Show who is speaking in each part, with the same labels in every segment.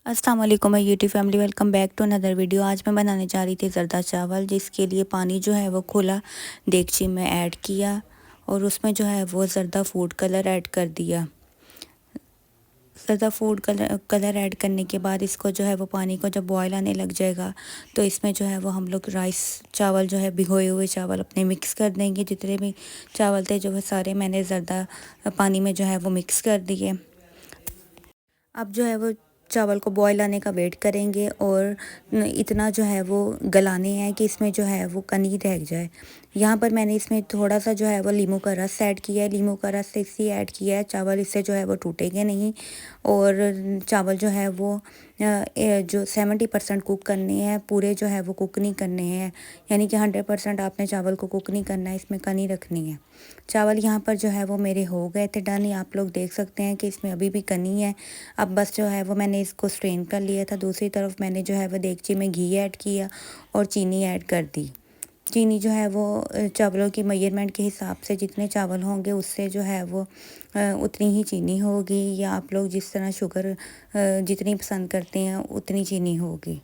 Speaker 1: अस्सलाम वालेकुम my YouTube family, welcome back to another video. आज मैं बनाने जा रही थी ज़रदा चावल, जिसके लिए पानी जो है वो खुला देगची में ऐड किया और उसमें जो है वो ज़रदा फूड कलर ऐड कर दिया। ज़रदा फूड कलर ऐड करने के बाद इसको जो है वो पानी को जब बॉयल आने लग जाएगा तो इसमें जो है वो हम लोग राइस चावल जो है भिगोए हुए चावल अपने मिक्स कर देंगे। जितने भी चावल थे जो है सारे मैंने ज़रदा पानी में जो है वो मिक्स कर दिए। अब जो है वो चावल को बॉयल आने का वेट करेंगे और इतना जो है वो गलाने हैं कि इसमें जो है वो कनी रह जाए। यहाँ पर मैंने इसमें थोड़ा सा जो है वो लीमू का रस ऐड किया है। लीमू का रस इसलिए ऐड किया है, चावल इससे जो है वो टूटेंगे नहीं और चावल जो है वो जो 70% कुक करने हैं, पूरे जो है वो कुक नहीं करने हैं, यानी कि 100% आपने चावल को कुक नहीं करना है, इसमें कनी रखनी है। चावल यहाँ पर जो है वो मेरे हो गए थे डन। आप लोग देख सकते हैं कि इसमें अभी भी कनी है। अब बस जो है वो मैंने इसको स्ट्रेन कर लिया था। दूसरी तरफ मैंने जो है वो देगची में घी ऐड किया और चीनी ऐड कर दी। चीनी जो है वो चावलों की मेजरमेंट के हिसाब से जितने चावल होंगे उससे जो है वो उतनी ही चीनी होगी, या आप लोग जिस तरह शुगर जितनी पसंद करते हैं उतनी चीनी होगी।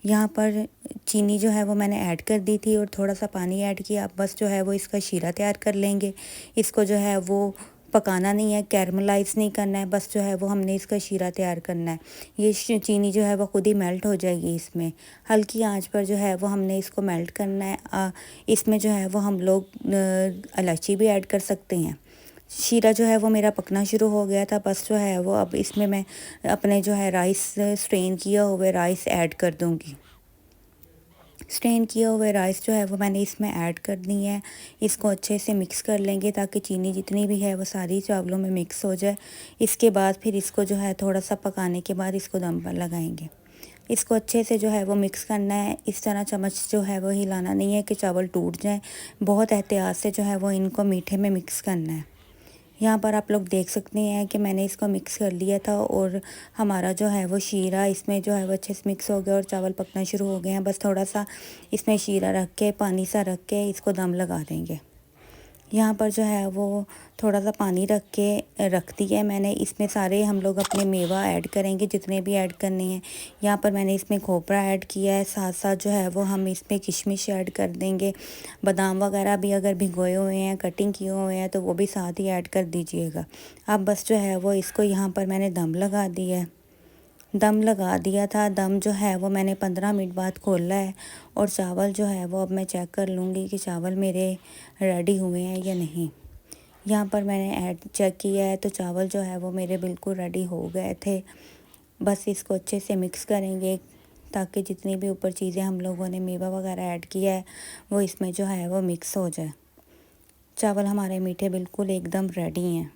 Speaker 1: यहाँ पर चीनी जो है वो मैंने ऐड कर दी थी और थोड़ा सा पानी ऐड किया। अब बस जो है वो इसका शीरा तैयार कर लेंगे। इसको जो है वो पकाना नहीं है, कैरमलाइज़ नहीं करना है, बस जो है वो हमने इसका शीरा तैयार करना है। ये चीनी जो है वो खुद ही मेल्ट हो जाएगी इसमें। हल्की आंच पर जो है वो हमने इसको मेल्ट करना है। इसमें जो है वो हम लोग इलायची भी ऐड कर सकते हैं। शीरा जो है वो मेरा पकना शुरू हो गया था। बस जो है वो अब इसमें मैं अपने जो है राइस स्ट्रेन किया हुए राइस ऐड कर दूँगी। स्ट्रेन किए हुए राइस जो है वो मैंने इसमें ऐड कर दी है। इसको अच्छे से मिक्स कर लेंगे ताकि चीनी जितनी भी है वो सारी चावलों में मिक्स हो जाए। इसके बाद फिर इसको जो है थोड़ा सा पकाने के बाद इसको दम पर लगाएंगे। इसको अच्छे से जो है वो मिक्स करना है। इस तरह चम्मच जो है वो हिलाना नहीं है कि चावल टूट जाए। बहुत एहतियात से जो है वो इनको मीठे में मिक्स करना है। यहाँ पर आप लोग देख सकते हैं कि मैंने इसको मिक्स कर लिया था और हमारा जो है वो शीरा इसमें जो है वो अच्छे से मिक्स हो गया और चावल पकना शुरू हो गए हैं। बस थोड़ा सा इसमें शीरा रख के पानी सा रख के इसको दम लगा देंगे। यहाँ पर जो है वो थोड़ा सा पानी रख दिया है मैंने। इसमें सारे हम लोग अपने मेवा ऐड करेंगे जितने भी ऐड करने हैं। यहाँ पर मैंने इसमें खोपरा ऐड किया है, साथ साथ जो है वो हम इसमें किशमिश ऐड कर देंगे। बादाम वगैरह भी अगर भिगोए हुए हैं, कटिंग किए हुए हैं तो वो भी साथ ही ऐड कर दीजिएगा। अब बस जो है वो इसको यहाँ पर मैंने दम लगा दिया है। दम लगा दिया था। दम जो है वो मैंने 15 मिनट बाद खोला है और चावल जो है वो अब मैं चेक कर लूँगी कि चावल मेरे रेडी हुए हैं या नहीं। यहाँ पर मैंने ऐड चेक किया है तो चावल जो है वो मेरे बिल्कुल रेडी हो गए थे। बस इसको अच्छे से मिक्स करेंगे ताकि जितनी भी ऊपर चीज़ें हम लोगों ने मेवा वगैरह ऐड किया है वो इसमें जो है वो मिक्स हो जाए। चावल हमारे मीठे बिल्कुल एकदम रेडी हैं।